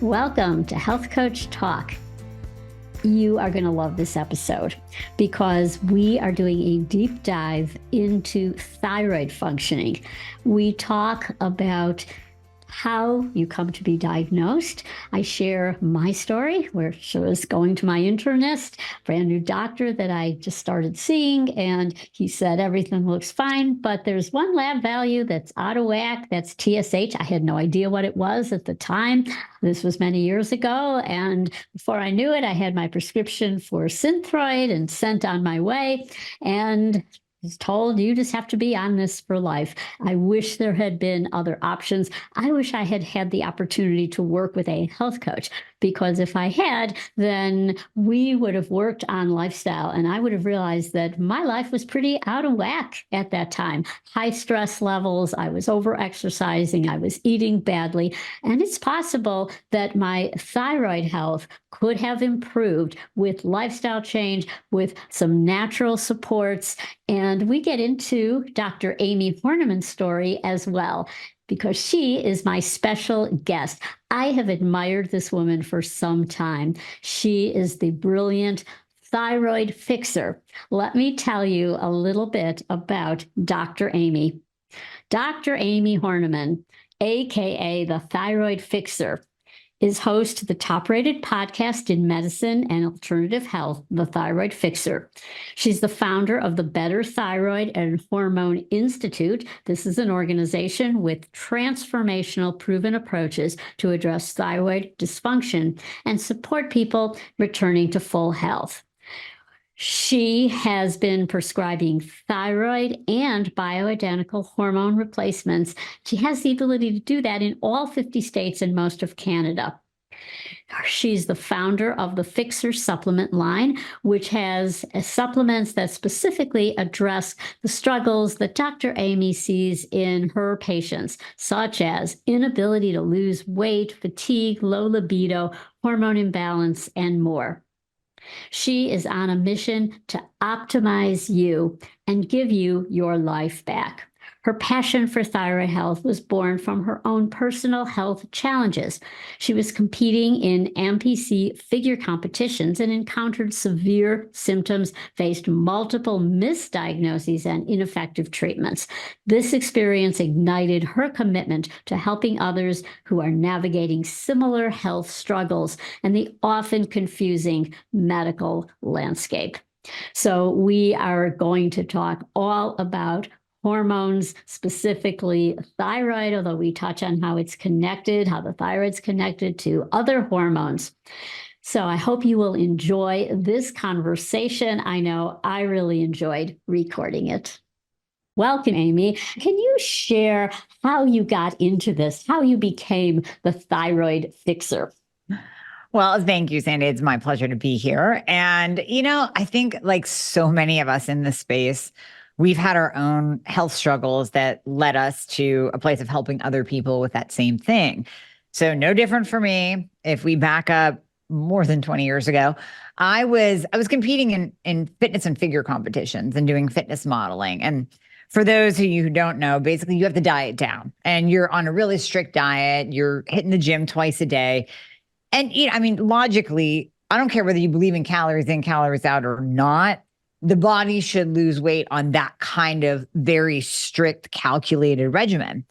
Welcome to Health Coach Talk. You are going to love this episode because we are doing a deep dive into thyroid functioning. We talk about how you come to be diagnosed. I share my story, where she was going to my internist, brand new doctor that I just started seeing, and he said everything looks fine, but there's one lab value that's out of whack. That's TSH. I had no idea what it was at the time. This was many years ago, and before I knew it, I had my prescription for Synthroid and sent on my way, and was told you just have to be on this for life. I wish there had been other options. I wish I had had the opportunity to work with a health coach, because if I had, then we would have worked on lifestyle, and I would have realized that my life was pretty out of whack at that time. High stress levels, I was over exercising, I was eating badly, and it's possible that my thyroid health could have improved with lifestyle change, with some natural supports. And we get into Dr. Amie Hornaman's story as well, because she is my special guest. I have admired this woman for some time. She is the brilliant Thyroid-Fixer. Let me tell you a little bit about Dr. Amie. Dr. Amie Hornaman, aka the Thyroid-Fixer, is host to the top-rated podcast in medicine and alternative health, The Thyroid-Fixer. She's the founder of the Better Thyroid and Hormone Institute. This is an organization with transformational proven approaches to address thyroid dysfunction and support people returning to full health. She has been prescribing thyroid and bioidentical hormone replacements. She has the ability to do that in all 50 states and most of Canada. She's the founder of the Fixxr supplement line, which has supplements that specifically address the struggles that Dr. Amie sees in her patients, such as inability to lose weight, fatigue, low libido, hormone imbalance, and more. She is on a mission to optimize you and give you your life back. Her passion for thyroid health was born from her own personal health challenges. She was competing in MPC figure competitions and encountered severe symptoms, faced multiple misdiagnoses and ineffective treatments. This experience ignited her commitment to helping others who are navigating similar health struggles and the often confusing medical landscape. So we are going to talk all about hormones, specifically thyroid, although we touch on how it's connected, how the thyroid's connected to other hormones. So I hope you will enjoy this conversation. I know I really enjoyed recording it. Welcome, Amie. Can you share how you got into this, how you became the Thyroid-Fixer? Well, thank you, Sandy. It's my pleasure to be here. And, I think like so many of us in this space, we've had our own health struggles that led us to a place of helping other people with that same thing. So no different for me. If we back up more than 20 years ago, I was competing in fitness and figure competitions and doing fitness modeling. And for those of you who don't know, basically you have to diet down and you're on a really strict diet. You're hitting the gym twice a day. And, logically, I don't care whether you believe in calories in, calories out or not. The body should lose weight on that kind of very strict, calculated regimen.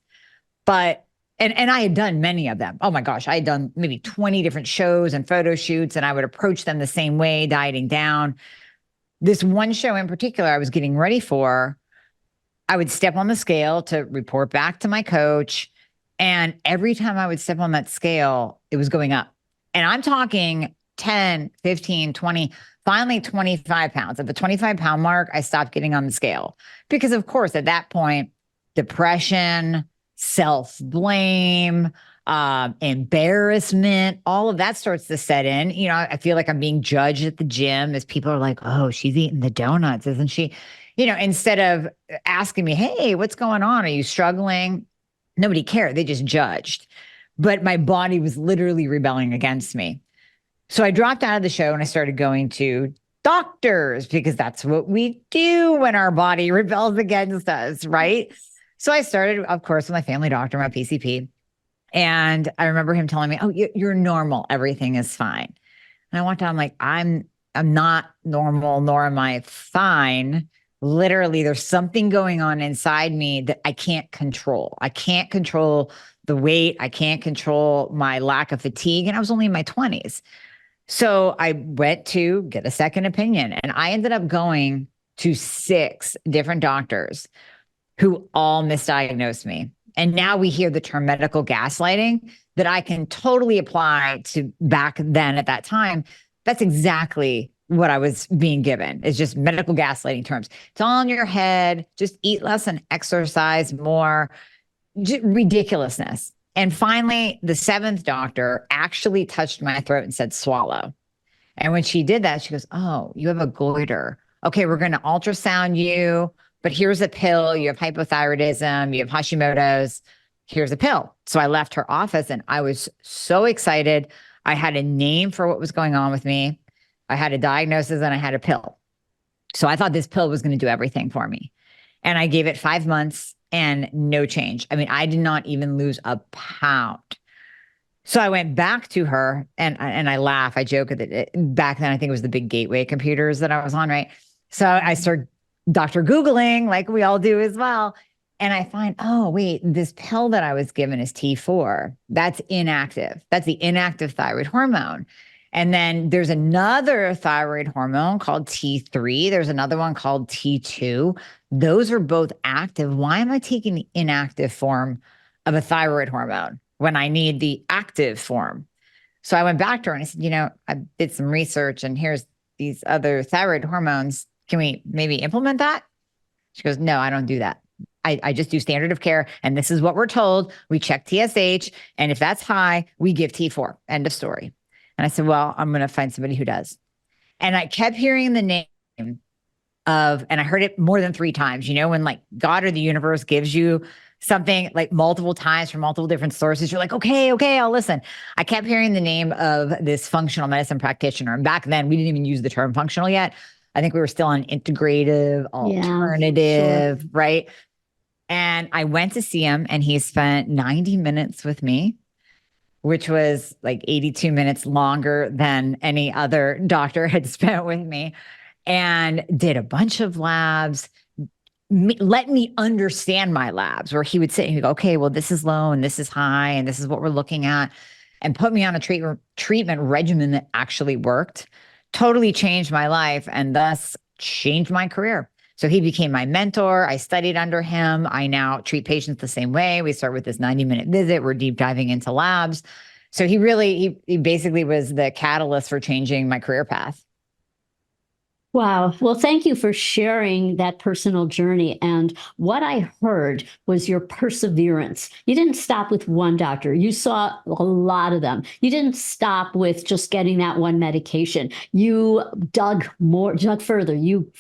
But, and I had done many of them. Oh my gosh, I had done maybe 20 different shows and photo shoots, and I would approach them the same way, dieting down. This one show in particular I was getting ready for, I would step on the scale to report back to my coach. And every time I would step on that scale, it was going up. And I'm talking 10, 15, 20, finally 25 pounds. At the 25-pound mark, I stopped getting on the scale because, of course, at that point, depression, self-blame, embarrassment, all of that starts to set in. I feel like I'm being judged at the gym as people are like, oh, she's eating the donuts, isn't she? Instead of asking me, hey, what's going on? Are you struggling? Nobody cared. They just judged. But my body was literally rebelling against me. So I dropped out of the show and I started going to doctors because that's what we do when our body rebels against us, right? So I started, of course, with my family doctor, my PCP. And I remember him telling me, "Oh, you're normal. Everything is fine." And I walked down, I'm like, I'm not normal, nor am I fine. Literally, there's something going on inside me that I can't control. I can't control the weight. I can't control my lack of fatigue. And I was only in my 20s. So I went to get a second opinion, and I ended up going to 6 different doctors who all misdiagnosed me. And now we hear the term medical gaslighting that I can totally apply to back then at that time. That's exactly what I was being given. It's just medical gaslighting terms. It's all in your head. Just eat less and exercise more. Just ridiculousness. And finally, the 7th doctor actually touched my throat and said, swallow. And when she did that, she goes, oh, you have a goiter. Okay, we're going to ultrasound you, but here's a pill. You have hypothyroidism, you have Hashimoto's. Here's a pill. So I left her office and I was so excited. I had a name for what was going on with me. I had a diagnosis and I had a pill. So I thought this pill was going to do everything for me. And I gave it 5 months and no change. I mean, I did not even lose a pound. So I went back to her and I laugh. I joke that back then, I think it was the big gateway computers that I was on, right? So I start Dr. Googling like we all do as well. And I find, oh, wait, this pill that I was given is T4. That's inactive. That's the inactive thyroid hormone. And then there's another thyroid hormone called T3. There's another one called T2. Those are both active. Why am I taking the inactive form of a thyroid hormone when I need the active form? So I went back to her and I said, I did some research and here's these other thyroid hormones. Can we maybe implement that? She goes, no, I don't do that. I just do standard of care. And this is what we're told. We check TSH. And if that's high, we give T4. End of story. And I said, well, I'm going to find somebody who does. And I kept hearing the name and I heard it more than 3 times, when like God or the universe gives you something like multiple times from multiple different sources, you're like, okay, I'll listen. I kept hearing the name of this functional medicine practitioner. And back then we didn't even use the term functional yet. I think we were still on integrative, alternative, sure. Right? And I went to see him and he spent 90 minutes with me, which was like 82 minutes longer than any other doctor had spent with me, and did a bunch of labs, let me understand my labs, where he would sit and he'd go, okay, well, this is low and this is high and this is what we're looking at, and put me on a treatment regimen that actually worked, totally changed my life and thus changed my career. So he became my mentor. I studied under him. I now treat patients the same way. We start with this 90-minute visit. We're deep diving into labs. So he basically was the catalyst for changing my career path. Wow. Well, thank you for sharing that personal journey. And what I heard was your perseverance. You didn't stop with one doctor. You saw a lot of them. You didn't stop with just getting that one medication. You dug further. You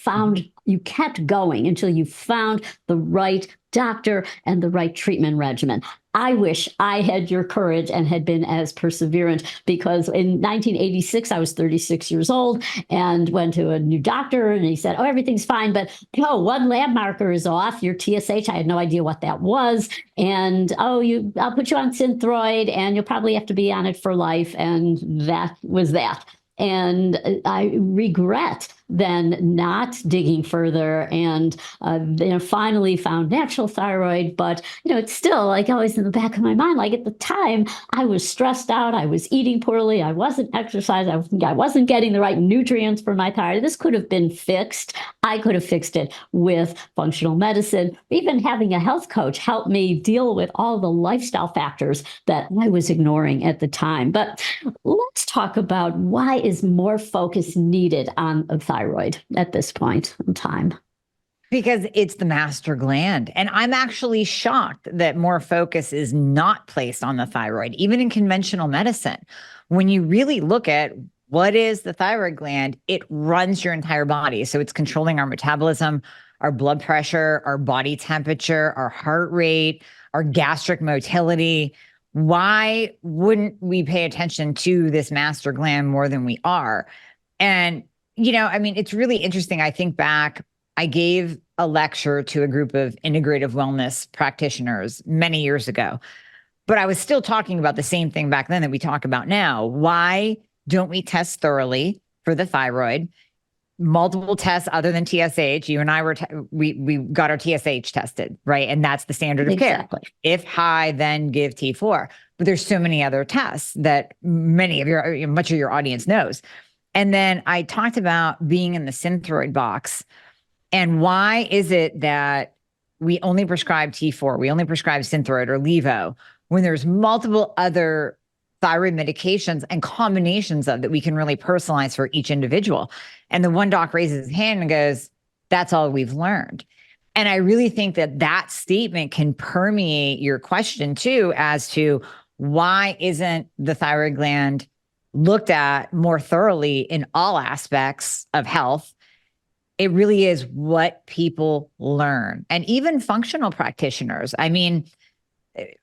kept going until you found the right doctor and the right treatment regimen. I wish I had your courage and had been as perseverant, because in 1986, I was 36 years old and went to a new doctor and he said, oh, everything's fine, but no, one lab marker is off, your TSH. I had no idea what that was. And, I'll put you on Synthroid and you'll probably have to be on it for life. And that was that. And I regret then not digging further and finally found natural thyroid. But, it's still like always in the back of my mind. Like at the time, I was stressed out. I was eating poorly. I wasn't exercising. I wasn't getting the right nutrients for my thyroid. This could have been fixed. I could have fixed it with functional medicine. Even having a health coach helped me deal with all the lifestyle factors that I was ignoring at the time. But let's talk about why is more focus needed on a thyroid at this point in time? Because it's the master gland. And I'm actually shocked that more focus is not placed on the thyroid, even in conventional medicine. When you really look at what is the thyroid gland, it runs your entire body. So it's controlling our metabolism, our blood pressure, our body temperature, our heart rate, our gastric motility. Why wouldn't we pay attention to this master gland more than we are? And, it's really interesting. I think back, I gave a lecture to a group of integrative wellness practitioners many years ago. But I was still talking about the same thing back then that we talk about now. Why don't we test thoroughly for the thyroid? Multiple tests other than TSH. You and I were, we got our TSH tested, right? And that's the standard of care. If high, then give T4. But there's so many other tests that much of your audience knows. And then I talked about being in the Synthroid box. And why is it that we only prescribe T4, we only prescribe Synthroid or Levo, when there's multiple other thyroid medications and combinations of that we can really personalize for each individual? And the one doc raises his hand and goes, that's all we've learned. And I really think that that statement can permeate your question too, as to why isn't the thyroid gland looked at more thoroughly in all aspects of health? It really is what people learn. And even functional practitioners. I mean,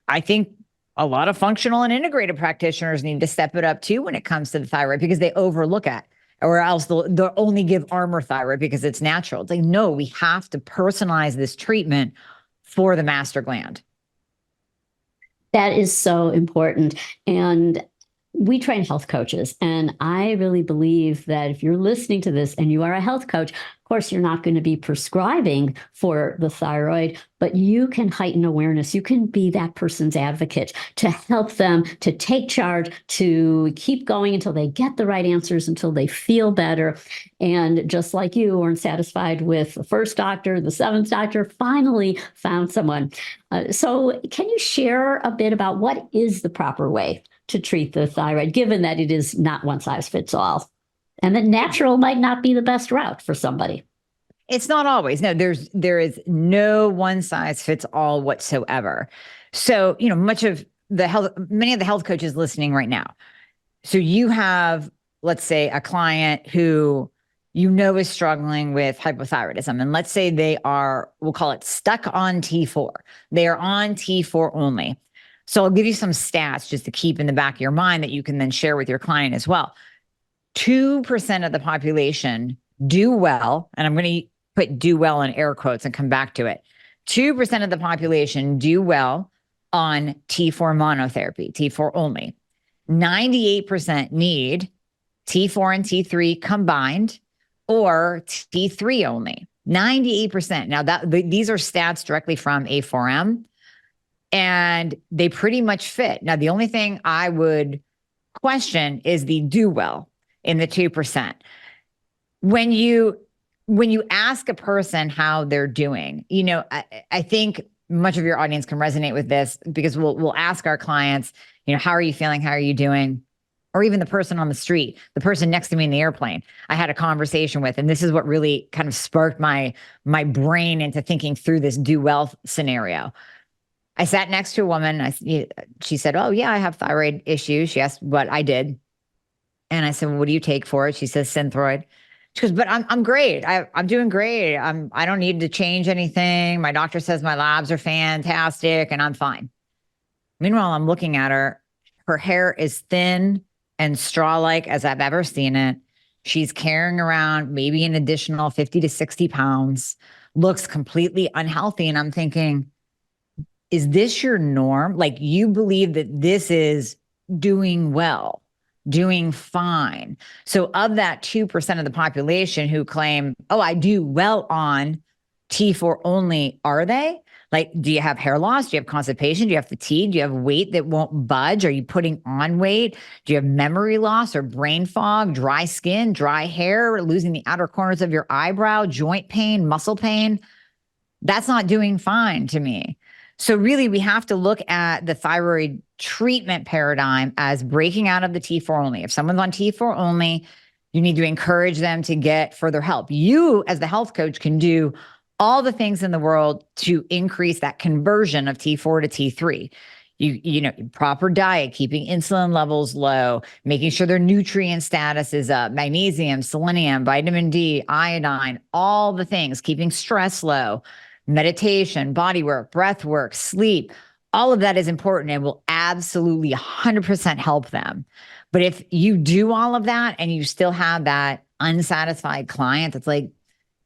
I think a lot of functional and integrated practitioners need to step it up too when it comes to the thyroid, because they overlook it, or else they'll only give Armour thyroid because it's natural. It's like, no, we have to personalize this treatment for the master gland. That is so important. And we train health coaches, and I really believe that if you're listening to this and you are a health coach, of course, you're not going to be prescribing for the thyroid, but you can heighten awareness. You can be that person's advocate to help them to take charge, to keep going until they get the right answers, until they feel better. And just like you weren't satisfied with the first doctor, the seventh doctor finally found someone. So can you share a bit about what is the proper way to treat the thyroid, given that it is not one size fits all, and that natural might not be the best route for somebody? It's not always. No, there is no one size fits all whatsoever. So, many of the health coaches listening right now. So you have, let's say, a client who is struggling with hypothyroidism. And let's say they are, we'll call it stuck on T4. They are on T4 only. So I'll give you some stats just to keep in the back of your mind that you can then share with your client as well. 2% of the population do well, and I'm going to put do well in air quotes and come back to it. 2% of the population do well on T4 monotherapy, T4 only. 98% need T4 and T3 combined or T3 only. 98%. Now these are stats directly from A4M. And they pretty much fit. Now, the only thing I would question is the do well in the 2%. When you ask a person how they're doing, I think much of your audience can resonate with this, because we'll ask our clients, how are you feeling? How are you doing? Or even the person on the street, the person next to me in the airplane, I had a conversation with, and this is what really kind of sparked my brain into thinking through this do well scenario. I sat next to a woman. She said, oh, yeah, I have thyroid issues. She asked what I did. And I said, well, what do you take for it? She says, Synthroid. She goes, but I'm great. I'm doing great. I don't need to change anything. My doctor says my labs are fantastic and I'm fine. Meanwhile, I'm looking at her. Her hair is thin and straw-like as I've ever seen it. She's carrying around maybe an additional 50 to 60 pounds, looks completely unhealthy. And I'm thinking, is this your norm? Like, you believe that this is doing well, doing fine. So of that 2% of the population who claim, oh, I do well on T4 only, are they? Like, do you have hair loss? Do you have constipation? Do you have fatigue? Do you have weight that won't budge? Are you putting on weight? Do you have memory loss or brain fog, dry skin, dry hair, losing the outer corners of your eyebrow, joint pain, muscle pain? That's not doing fine to me. So really, we have to look at the thyroid treatment paradigm as breaking out of the T4 only. If someone's on T4 only, you need to encourage them to get further help. You, as the health coach, can do all the things in the world to increase that conversion of T4 to T3. Proper diet, keeping insulin levels low, making sure their nutrient status is up, magnesium, selenium, vitamin D, iodine, all the things, keeping stress low. Meditation, body work, breath work, sleep, all of that is important and will absolutely 100% help them. But if you do all of that and you still have that unsatisfied client that's like,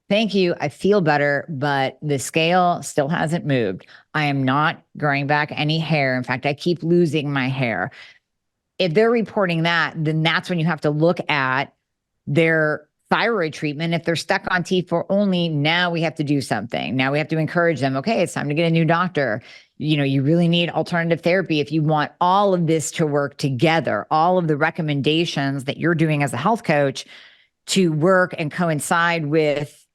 Thank you. I feel better, but the scale still hasn't moved. I am not growing back any hair. In fact, I keep losing my hair. If they're reporting that, then that's when you have to look at their thyroid treatment. If they're stuck on T4 only, now we have to do something. Now we have to encourage them. Okay, it's time to get a new doctor. You really need alternative therapy if you want all of this to work together, all of the recommendations that you're doing as a health coach to work and coincide with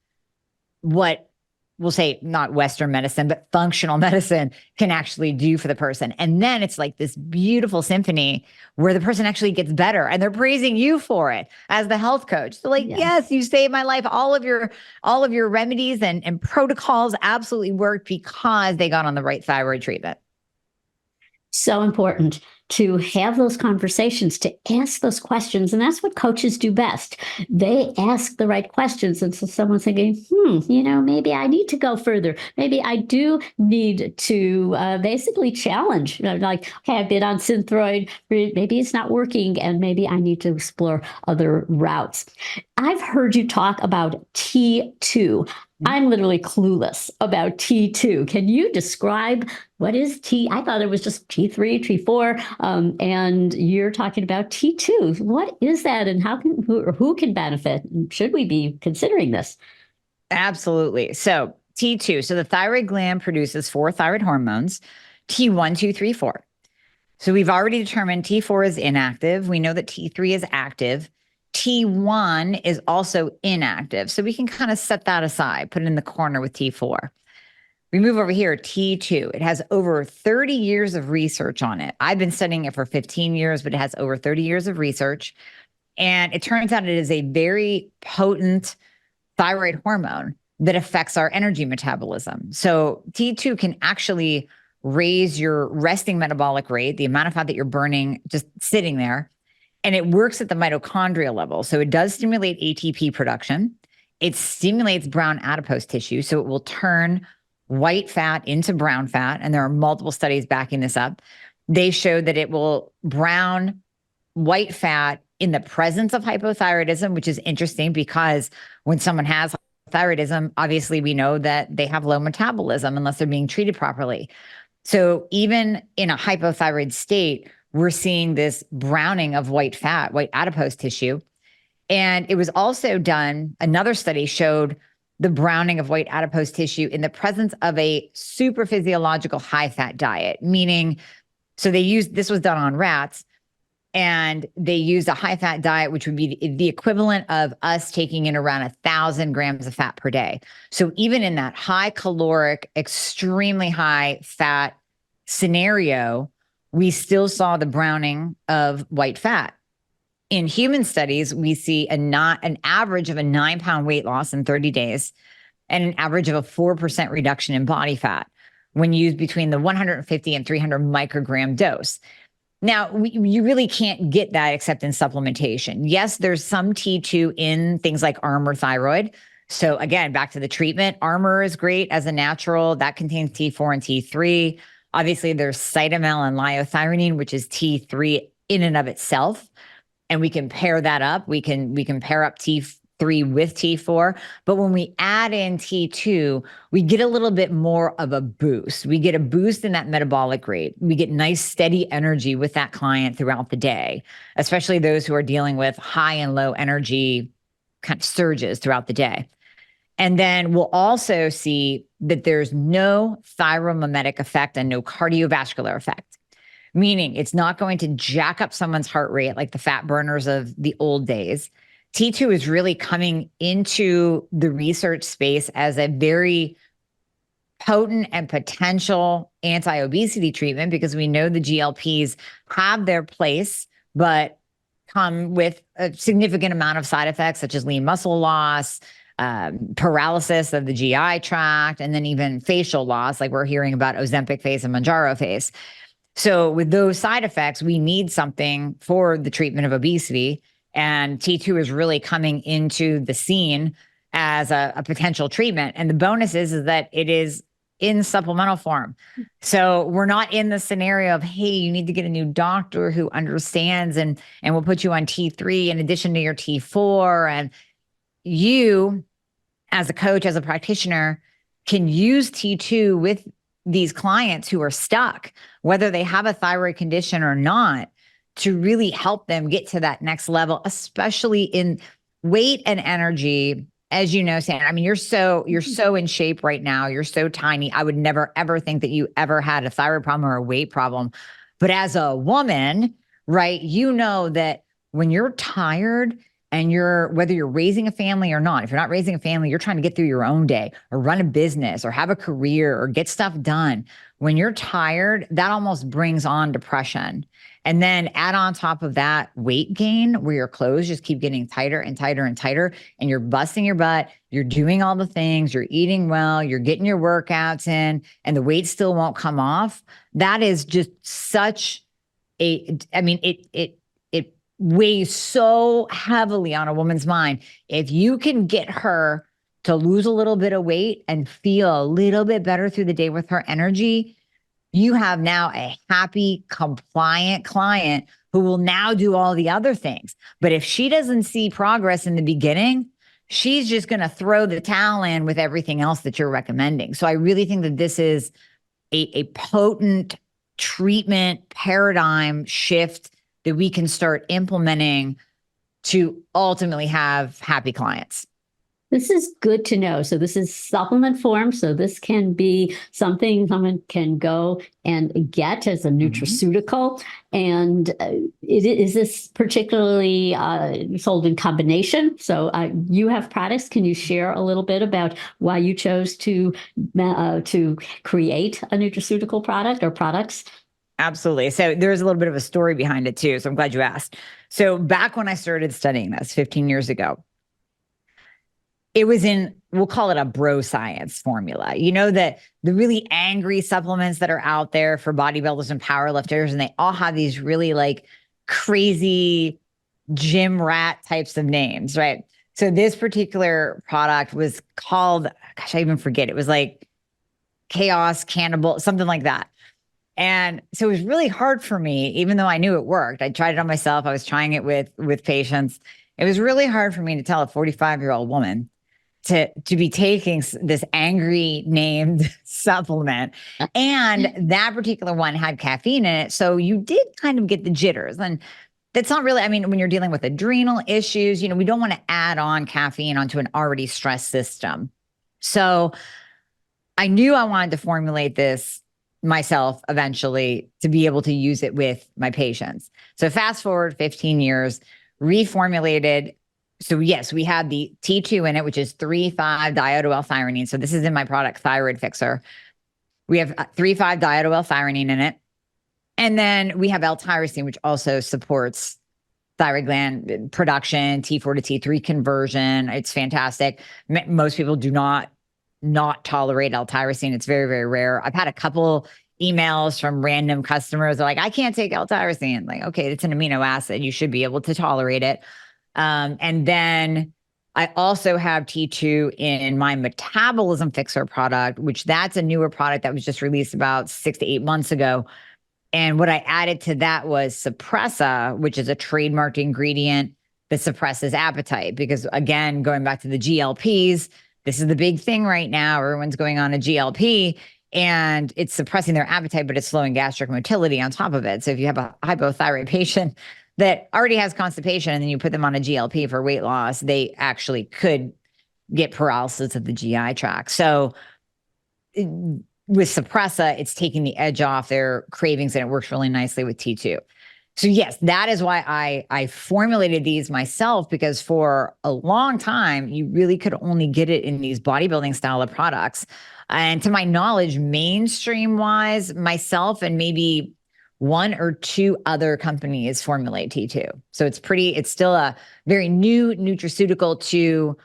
what we'll say, not Western medicine, but functional medicine can actually do for the person. And then it's like this beautiful symphony where the person actually gets better and they're praising you for it as the health coach. So like, yes, you saved my life. All of your remedies and protocols absolutely worked because they got on the right thyroid treatment. So important to have those conversations, to ask those questions. And that's what coaches do best. They ask the right questions. And so someone's thinking, maybe I need to go further. Maybe I do need to basically challenge, like, okay, I've been on Synthroid, maybe it's not working, and maybe I need to explore other routes. I've heard you talk about T2. I'm literally clueless about T2. Can you describe what is T? I thought it was just T3, T4, and you're talking about T2. What is that, and who can benefit? Should we be considering this? Absolutely. So T2. So the thyroid gland produces 4 thyroid hormones: T1, 2, 3, 4. So we've already determined T4 is inactive. We know that T3 is active. T1 is also inactive. So we can kind of set that aside, put it in the corner with T4. We move over here, T2. It has over 30 years of research on it. I've been studying it for 15 years, but it has over 30 years of research. And it turns out it is a very potent thyroid hormone that affects our energy metabolism. So T2 can actually raise your resting metabolic rate, the amount of fat that you're burning just sitting there. And it works at the mitochondrial level. So it does stimulate ATP production. It stimulates brown adipose tissue. So it will turn white fat into brown fat. And there are multiple studies backing this up. They showed that it will brown white fat in the presence of hypothyroidism, which is interesting because when someone has thyroidism, obviously we know that they have low metabolism unless they're being treated properly. So even in a hypothyroid state, we're seeing this browning of white fat, white adipose tissue. And it was also done, another study showed the browning of white adipose tissue in the presence of a super physiological high fat diet, meaning, so this was done on rats, and they used a high fat diet, which would be the equivalent of us taking in around 1,000 grams of fat per day. So even in that high caloric, extremely high fat scenario, we still saw the browning of white fat. In human studies, we see an average of a 9-pound weight loss in 30 days and an average of a 4% reduction in body fat when used between the 150 and 300 microgram dose. Now, you really can't get that except in supplementation. Yes, there's some T2 in things like Armour thyroid. So again, back to the treatment, Armour is great as a natural. That contains T4 and T3. Obviously, there's Cytomel and liothyronine, which is T3 in and of itself. And we can pair that up. We can pair up T3 with T4. But when we add in T2, we get a little bit more of a boost. We get a boost in that metabolic rate. We get nice, steady energy with that client throughout the day, especially those who are dealing with high and low energy kind of surges throughout the day. And then we'll also see that there's no thyromimetic effect and no cardiovascular effect, meaning it's not going to jack up someone's heart rate like the fat burners of the old days. T2 is really coming into the research space as a very potent and potential anti-obesity treatment because we know the GLPs have their place, but come with a significant amount of side effects such as lean muscle loss, paralysis of the GI tract, and then even facial loss, like we're hearing about Ozempic face and Mounjaro face. So with those side effects, we need something for the treatment of obesity. And T2 is really coming into the scene as a potential treatment. And the bonus is that it is in supplemental form. So we're not in the scenario of, hey, you need to get a new doctor who understands and we'll put you on T3 in addition to your T4. And you as a coach, as a practitioner, can use T2 with these clients who are stuck, whether they have a thyroid condition or not, to really help them get to that next level, especially in weight and energy. As you know, Sandra, I mean, you're so in shape right now. You're so tiny. I would never, ever think that you ever had a thyroid problem or a weight problem. But as a woman, right, you know that when you're tired and whether you're raising a family or not, if you're not raising a family, you're trying to get through your own day or run a business or have a career or get stuff done. When you're tired, that almost brings on depression. And then add on top of that weight gain where your clothes just keep getting tighter and tighter and tighter, and you're busting your butt, you're doing all the things, you're eating well, you're getting your workouts in, and the weight still won't come off. That is just such it weighs so heavily on a woman's mind. If you can get her to lose a little bit of weight and feel a little bit better through the day with her energy, you have now a happy, compliant client who will now do all the other things. But if she doesn't see progress in the beginning, she's just going to throw the towel in with everything else that you're recommending. So I really think that this is a potent treatment paradigm shift that we can start implementing to ultimately have happy clients. This is good to know. So this is supplement form. So this can be something someone can go and get as a nutraceutical. And is this particularly sold in combination? So you have products. Can you share a little bit about why you chose to create a nutraceutical product or products? Absolutely. So there's a little bit of a story behind it too. So I'm glad you asked. So back when I started studying this 15 years ago, it was in, we'll call it a bro science formula. You know, that the really angry supplements that are out there for bodybuilders and powerlifters, and they all have these really like crazy gym rat types of names, right? So this particular product was called, gosh, I even forget. It was like Chaos Cannibal, something like that. And so it was really hard for me, even though I knew it worked. I tried it on myself. I was trying it with patients. It was really hard for me to tell a 45-year-old woman to be taking this angry named supplement. And that particular one had caffeine in it. So you did kind of get the jitters. And that's not really, I mean, when you're dealing with adrenal issues, you know, we don't want to add on caffeine onto an already stressed system. So I knew I wanted to formulate this myself eventually to be able to use it with my patients. So fast forward 15 years, reformulated. So yes, we had the T2 in it, which is 3,5-diodo-L-thymine. So this is in my product, Thyroid-Fixer. We have 3,5-diodo-L-thymine in it. And then we have L-tyrosine, which also supports thyroid gland production, T4 to T3 conversion. It's fantastic. Most people do not tolerate L-tyrosine. It's very, very rare. I've had a couple emails from random customers. They're like, I can't take L-tyrosine. Like, okay, it's an amino acid. You should be able to tolerate it. And then I also have T2 in my Metabolism Fixxr product, which that's a newer product that was just released about 6 to 8 months ago. And what I added to that was Suppressa, which is a trademarked ingredient that suppresses appetite. Because again, going back to the GLPs, this is the big thing right now. Everyone's going on a GLP and it's suppressing their appetite, but it's slowing gastric motility on top of it. So if you have a hypothyroid patient that already has constipation and then you put them on a GLP for weight loss, they actually could get paralysis of the GI tract. So with Suppressa, it's taking the edge off their cravings and it works really nicely with T2. So yes, that is why I formulated these myself, because for a long time, you really could only get it in these bodybuilding style of products. And to my knowledge, mainstream wise, myself and maybe 1 or 2 other companies formulate T2. So it's still a very new nutraceutical to,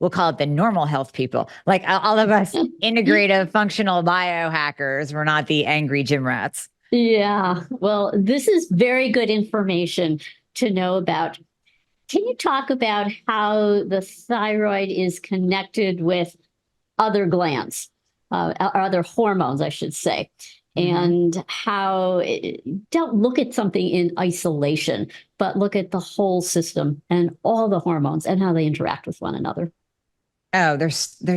we'll call it the normal health people. Like all of us integrative functional biohackers, we're not the angry gym rats. Yeah, well, this is very good information to know about. Can you talk about how the thyroid is connected with other glands, or other hormones, I should say, and how don't look at something in isolation, but look at the whole system and all the hormones and how they interact with one another? Oh, they're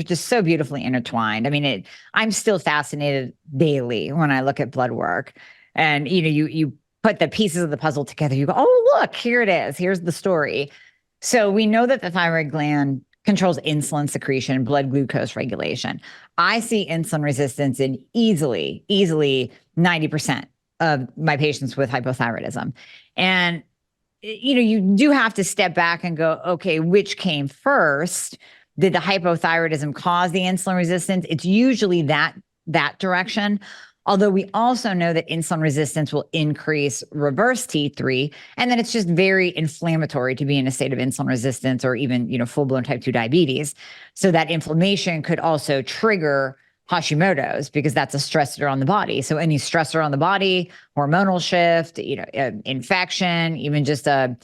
just so beautifully intertwined. I mean, I'm still fascinated daily when I look at blood work, and you put the pieces of the puzzle together. You go, oh, look, here it is. Here's the story. So we know that the thyroid gland controls insulin secretion, blood glucose regulation. I see insulin resistance in easily 90% of my patients with hypothyroidism, and you do have to step back and go, okay, which came first? Did the hypothyroidism cause the insulin resistance? It's usually that direction. Although we also know that insulin resistance will increase reverse T3, and then it's just very inflammatory to be in a state of insulin resistance or even, full-blown type 2 diabetes. So that inflammation could also trigger Hashimoto's because that's a stressor on the body. So any stressor on the body, hormonal shift, infection, even just a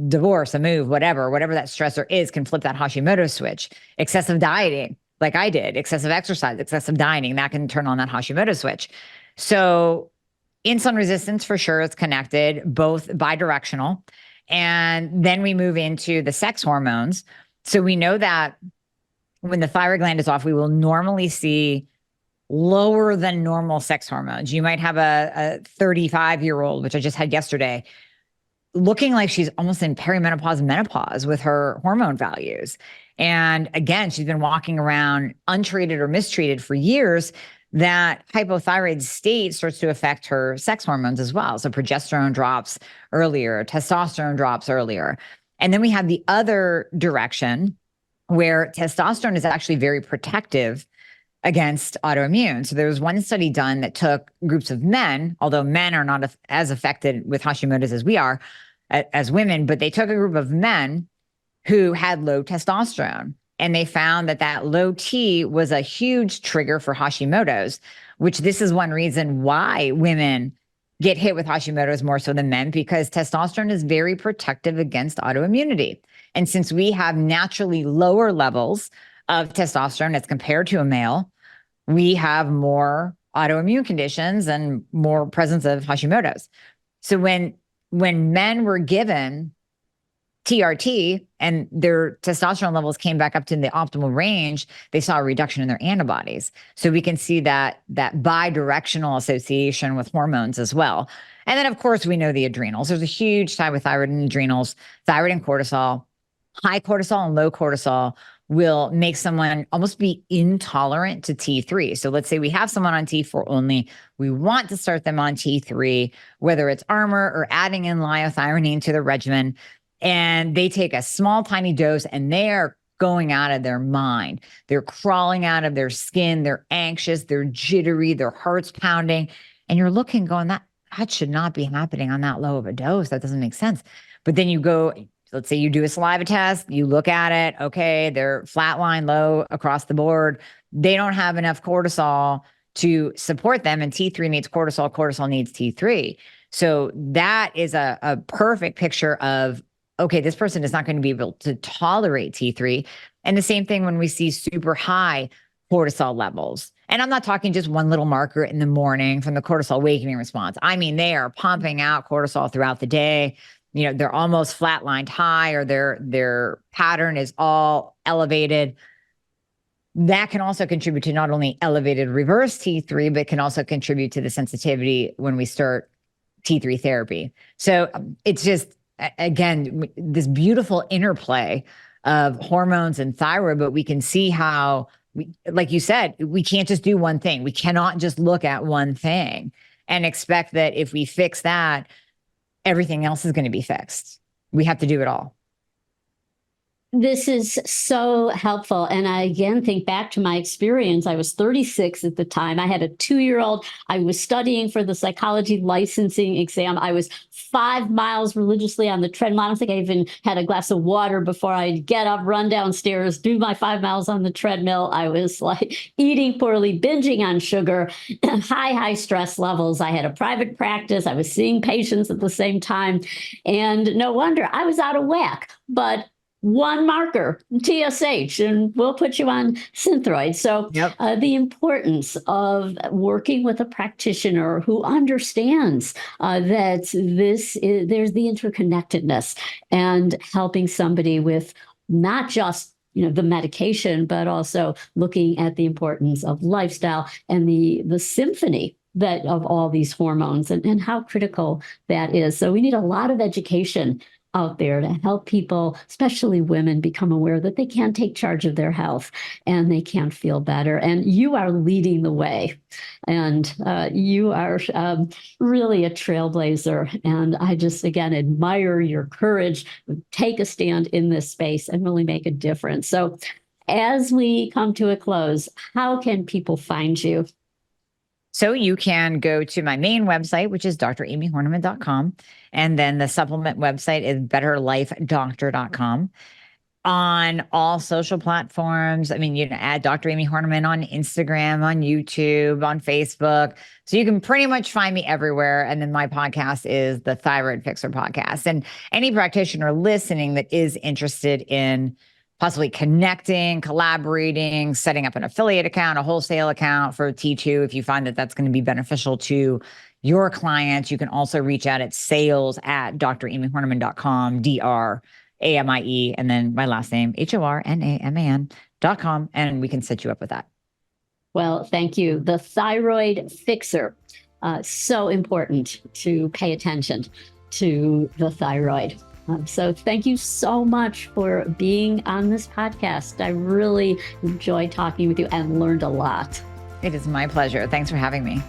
divorce, a move, whatever that stressor is, can flip that Hashimoto switch. Excessive dieting, like I did, excessive exercise, excessive dieting, that can turn on that Hashimoto switch. So insulin resistance for sure is connected, both bidirectional. And then we move into the sex hormones. So we know that when the thyroid gland is off, we will normally see lower than normal sex hormones. You might have a 35-year-old, which I just had yesterday, looking like she's almost in perimenopause, menopause with her hormone values. And again, she's been walking around untreated or mistreated for years. That hypothyroid state starts to affect her sex hormones as well. So progesterone drops earlier, testosterone drops earlier. And then we have the other direction where testosterone is actually very protective against autoimmune. So there was one study done that took groups of men, although men are not as affected with Hashimoto's as we are as women, but they took a group of men who had low testosterone, and they found that low T was a huge trigger for Hashimoto's, which this is one reason why women get hit with Hashimoto's more so than men, because testosterone is very protective against autoimmunity. And since we have naturally lower levels of testosterone as compared to a male, we have more autoimmune conditions and more presence of Hashimoto's. So when men were given TRT and their testosterone levels came back up to the optimal range, they saw a reduction in their antibodies. So we can see that bidirectional association with hormones as well. And then, of course, we know the adrenals. There's a huge tie with thyroid and adrenals, thyroid and cortisol. High cortisol and low cortisol will make someone almost be intolerant to T3. So let's say we have someone on T4 only. We want to start them on T3, whether it's Armour or adding in liothyronine to the regimen. And they take a small, tiny dose and they are going out of their mind. They're crawling out of their skin. They're anxious. They're jittery. Their heart's pounding. And you're looking, going, that should not be happening on that low of a dose. That doesn't make sense. But then you go, let's say you do a saliva test, you look at it, okay, they're flatline low across the board. They don't have enough cortisol to support them, and T3 needs cortisol, cortisol needs T3. So that is a perfect picture of, okay, this person is not going to be able to tolerate T3. And the same thing when we see super high cortisol levels. And I'm not talking just one little marker in the morning from the cortisol awakening response. I mean, they are pumping out cortisol throughout the day. They're almost flatlined high, or their pattern is all elevated. That can also contribute to not only elevated reverse T3, but can also contribute to the sensitivity when we start T3 therapy. So it's just, again, this beautiful interplay of hormones and thyroid, but we can see how, like you said, we can't just do one thing. We cannot just look at one thing and expect that if we fix that, everything else is going to be fixed. We have to do it all. This is so helpful. And I again think back to my experience. I was 36 at the time. I had a 2-year-old. I was studying for the psychology licensing exam. I was 5 miles religiously on the treadmill. I don't think I even had a glass of water before I'd get up, run downstairs, do my 5 miles on the treadmill. I was like eating poorly, binging on sugar, high stress levels. I had a private practice. I was seeing patients at the same time. And no wonder I was out of whack. But one marker, TSH, and we'll put you on Synthroid. So Yep. The importance of working with a practitioner who understands that there's the interconnectedness, and helping somebody with not just the medication, but also looking at the importance of lifestyle and the symphony that of all these hormones and how critical that is. So we need a lot of education out there to help people, especially women, become aware that they can take charge of their health and they can feel better. And you are leading the way. And you are really a trailblazer. And I just, again, admire your courage. Take a stand in this space and really make a difference. So as we come to a close, how can people find you? So you can go to my main website, which is dramihornaman.com. And then the supplement website is betterlifedoctor.com. On all social platforms, I mean, you can add Dr. Amie Hornaman on Instagram, on YouTube, on Facebook. So you can pretty much find me everywhere. And then my podcast is the Thyroid-Fixer podcast. And any practitioner listening that is interested in possibly connecting, collaborating, setting up an affiliate account, a wholesale account for T2. If you find that that's going to be beneficial to your clients, you can also reach out at sales@dramihornaman.com, DRAMIE, and then my last name, HORNAMAN.com, and we can set you up with that. Well, thank you. The Thyroid-Fixer, so important to pay attention to the thyroid. So thank you so much for being on this podcast. I really enjoyed talking with you and learned a lot. It is my pleasure. Thanks for having me.